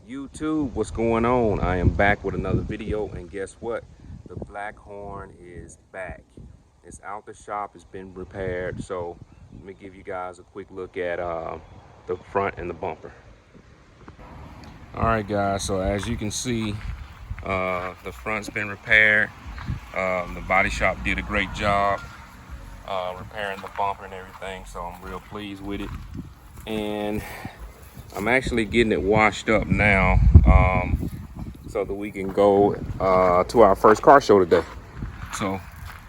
YouTube, what's going on? I am back with another video, and guess what? The BLKHORN is back. It's out the shop, it's been repaired. So let me give you guys a quick look at the front and the bumper. All right guys, so as you can see, the front's been repaired. The body shop did a great job repairing the bumper and everything, so I'm real pleased with it. And I'm actually getting it washed up now, so that we can go to our first car show today. So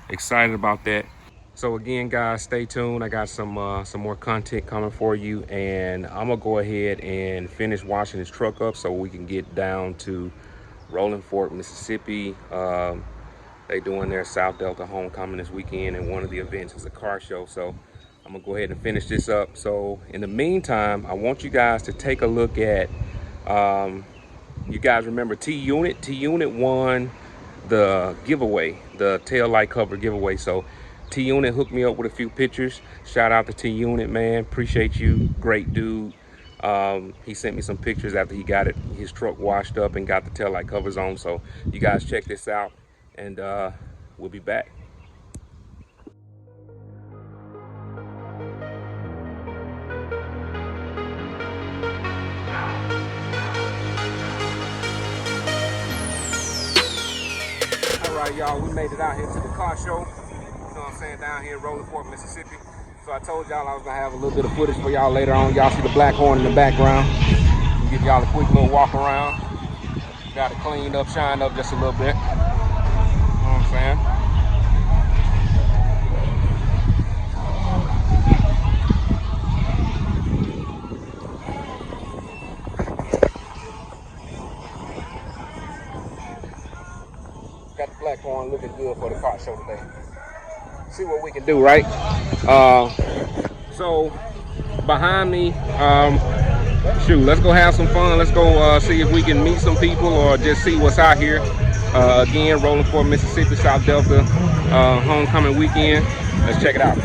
excited about that. So again, guys, stay tuned. I got some more content coming for you, and I'm gonna go ahead and finish washing this truck up so we can get down to Rolling Fork, Mississippi. They doing their South Delta homecoming this weekend, and one of the events is a car show. So I'm gonna go ahead and finish this up. So in the meantime, I want you guys to take a look at, you guys remember T-Unit? T-Unit won the giveaway, the tail light cover giveaway. So T-Unit hooked me up with a few pictures. Shout out to T-Unit, man. Appreciate you, great dude. He sent me some pictures after he got his truck washed up and got the tail light covers on. So you guys check this out, and we'll be back. All right, y'all, we made it out here to the car show. You know what I'm saying, down here in Rolling Fork, Mississippi. So I told y'all I was gonna have a little bit of footage for y'all later on. Y'all see the BLKHORN in the background. I'll give y'all a quick little walk around. Got it cleaned up, shined up just a little bit. You know what I'm saying? Got the BLKHORN looking good for the car show today. See what we can do, right? So behind me, shoot, let's go have some fun. Let's go see if we can meet some people or just see what's out here. Again, Rolling Fork, Mississippi, South Delta homecoming weekend. Let's check it out.